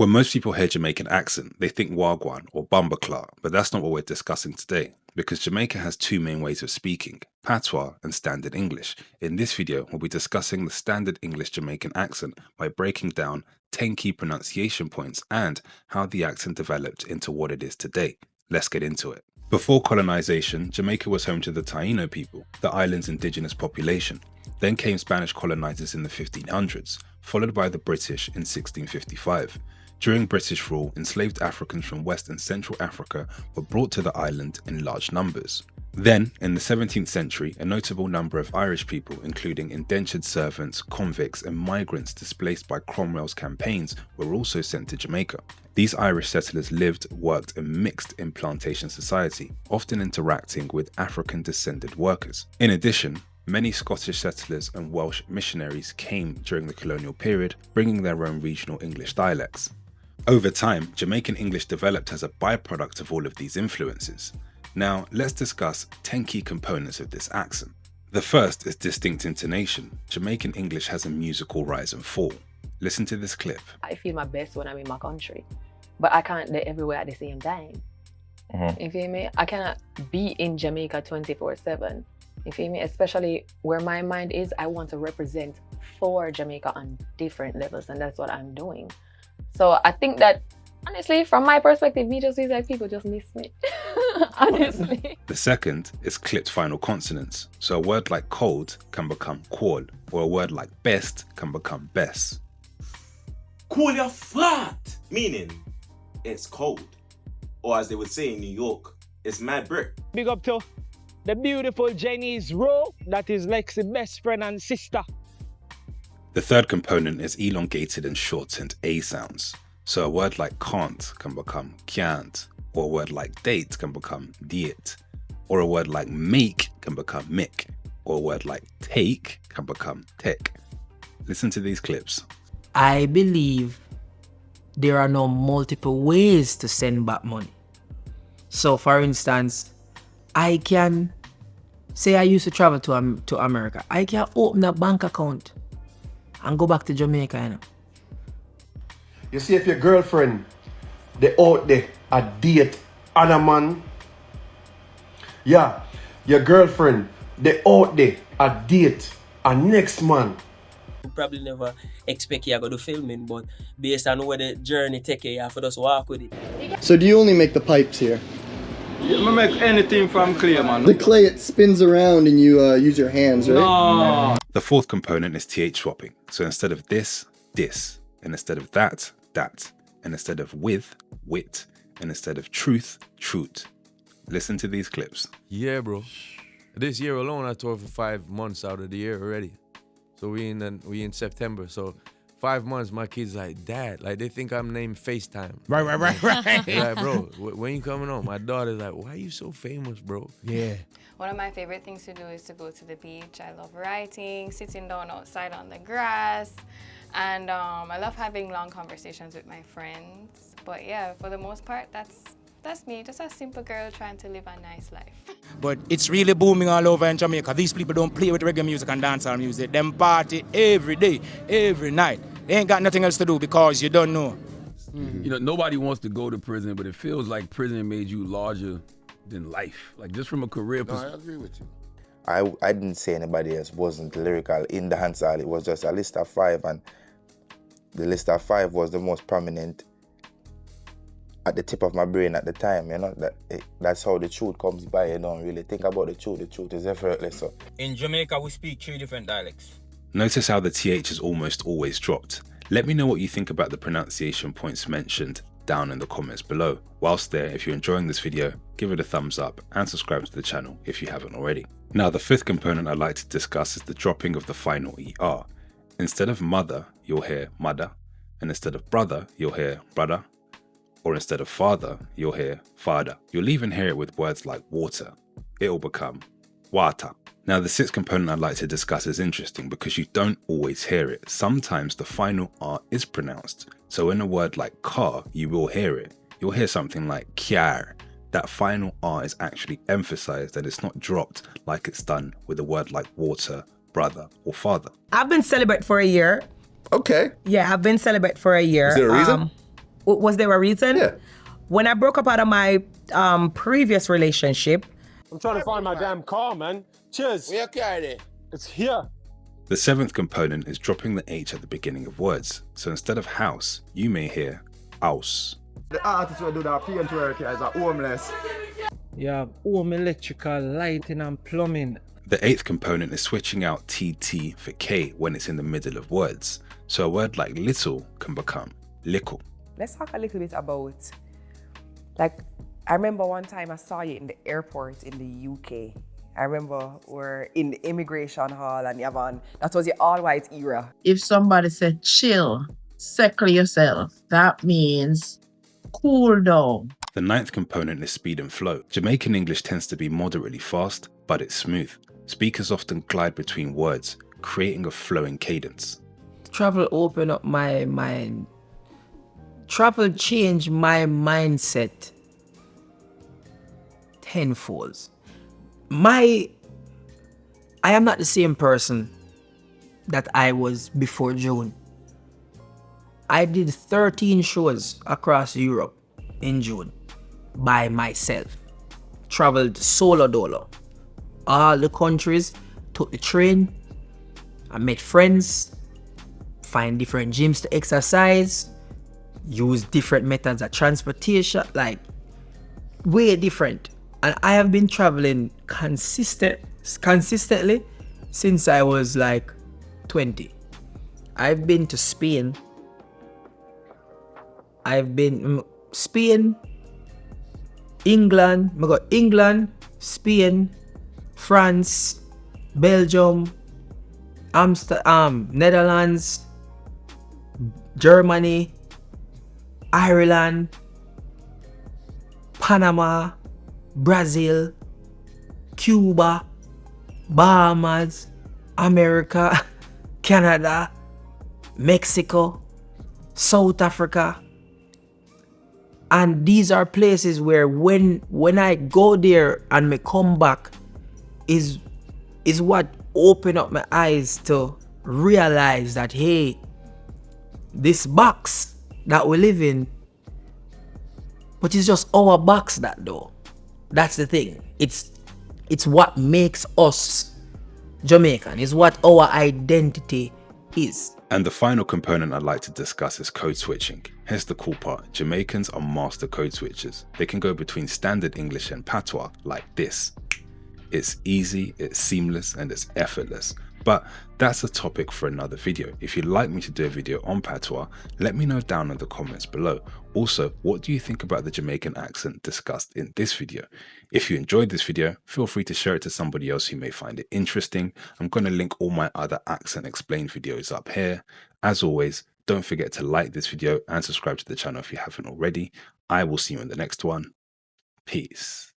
When most people hear Jamaican accent, they think Wagwan or Bumbaclaw, but that's not what we're discussing today, because Jamaica has two main ways of speaking, Patois and Standard English. In this video, we'll be discussing the Standard English Jamaican accent by breaking down 10 key pronunciation points and how the accent developed into what it is today. Let's get into it. Before colonization, Jamaica was home to the Taino people, the island's indigenous population. Then came Spanish colonizers in the 1500s, followed by the British in 1655. During British rule, enslaved Africans from West and Central Africa were brought to the island in large numbers. Then, in the 17th century, a notable number of Irish people, including indentured servants, convicts, and migrants displaced by Cromwell's campaigns, were also sent to Jamaica. These Irish settlers lived, worked, and mixed in plantation society, often interacting with African-descended workers. In addition, many Scottish settlers and Welsh missionaries came during the colonial period, bringing their own regional English dialects. Over time, Jamaican English developed as a byproduct of all of these influences. Now, let's discuss 10 key components of this accent. The first is distinct intonation. Jamaican English has a musical rise and fall. Listen to this clip. I feel my best when I'm in my country, but I can't be everywhere at the same time. You feel me? I cannot be in Jamaica 24/7. You feel me? Especially where my mind is, I want to represent for Jamaica on different levels, and that's what I'm doing. So I think that, honestly, from my perspective, me just feel like people just miss me, honestly. The second is clipped final consonants. So a word like cold can become qual, or a word like best can become best. Cool your flat, meaning it's cold. Or as they would say in New York, it's mad brick. Big up to the beautiful Jenny's Row, that is Lexi's best friend and sister. The third component is elongated and shortened A sounds. So a word like can't can become can't, or a word like date can become diet, or a word like make can become mick, or a word like take can become tek. Listen to these clips. I believe there are no multiple ways to send back money. So for instance, I can say I used to travel to America. I can open a bank account and go back to Jamaica, you know. You see, if your girlfriend, they out there, a date and a man. Yeah, your girlfriend, they out there, a date and next man. Probably never expect you to go to filming, but based on where the journey take you have to just walk with it. So do you only make the pipes here? Yeah, I make anything from clay, man. The clay, it spins around and you use your hands, right? No. The fourth component is TH swapping. So instead of this, this, and instead of that, that, and instead of with, wit, and instead of truth, truth. Listen to these clips. Yeah, bro. This year alone, I toured for 5 months out of the year already. So we in September. So 5 months, my kids like, Dad, like they think I'm named FaceTime. Right. They're like, bro, when you coming home? My daughter's like, why are you so famous, bro? Yeah. One of my favorite things to do is to go to the beach. I love writing, sitting down outside on the grass, and I love having long conversations with my friends. But yeah, for the most part, that's me, just a simple girl trying to live a nice life. But it's really booming all over in Jamaica. These people don't play with reggae music and dancehall music. Them party every day, every night. They ain't got nothing else to do because you don't know. You know, nobody wants to go to prison, but it feels like prison made you larger than life. Like just from a career perspective. I agree with you. I didn't say anybody else wasn't lyrical in the dancehall. It was just a list of 5, and the list of 5 was the most prominent at the tip of my brain at the time, you know. That's how the truth comes by. You don't really think about the truth is effortless. So. In Jamaica, we speak 3 different dialects. Notice how the TH is almost always dropped. Let me know what you think about the pronunciation points mentioned down in the comments below. Whilst there, if you're enjoying this video, give it a thumbs up and subscribe to the channel if you haven't already. Now, the fifth component I'd like to discuss is the dropping of the final ER. Instead of mother, you'll hear mother, and instead of brother, you'll hear brother, or instead of father, you'll hear father. You'll even hear it with words like water. It'll become water. Now, the sixth component I'd like to discuss is interesting because you don't always hear it. Sometimes the final R is pronounced. So in a word like car, you will hear it. You'll hear something like kyar. That final R is actually emphasized and it's not dropped like it's done with a word like water, brother, or father. I've been celibate for a year. Okay. Yeah, I've been celibate for a year. Is there a reason? Was there a reason? Yeah. When I broke up out of my previous relationship. I'm trying to find my damn car, man. Cheers. Where your car there? It's here. The seventh component is dropping the H at the beginning of words. So instead of house, you may hear house. The artist will do that paint work as a homeless. Yeah, home electrical, lighting and plumbing. The eighth component is switching out TT for K when it's in the middle of words. So a word like little can become lickle. Let's talk a little bit about, like, I remember one time I saw you in the airport in the UK. I remember we're in the immigration hall and that was the all-white era. If somebody said chill, settle yourself, that means cool down. The ninth component is speed and flow. Jamaican English tends to be moderately fast, but it's smooth. Speakers often glide between words, creating a flowing cadence. Travel opened up my mind. Travel changed my mindset tenfold. I am not the same person that I was before June. I did 13 shows across Europe in June by myself. Traveled solo dolo. All the countries, took the train, I met friends, find different gyms to exercise, use different methods of transportation, like way different. And I have been traveling consistently since I was like 20. I've been to Spain. I've been Spain, England. I got England, Spain, France, Belgium, Amsterdam, Netherlands, Germany, Ireland, Panama, Brazil, Cuba, Bahamas, America, Canada, Mexico, South Africa. And these are places where when I go there and me come back is what opened up my eyes to realize that, hey, this box that we live in, but it's just our box that though. That's the thing. It's what makes us Jamaican. It's what our identity is. And the final component I'd like to discuss is code switching. Here's the cool part. Jamaicans are master code switchers. They can go between standard English and patois like this. It's easy, it's seamless, and it's effortless. But that's a topic for another video. If you'd like me to do a video on patois, let me know down in the comments below. Also, what do you think about the Jamaican accent discussed in this video? If you enjoyed this video, feel free to share it to somebody else who may find it interesting. I'm going to link all my other accent explained videos up here. As always, don't forget to like this video and subscribe to the channel if you haven't already. I will see you in the next one. Peace.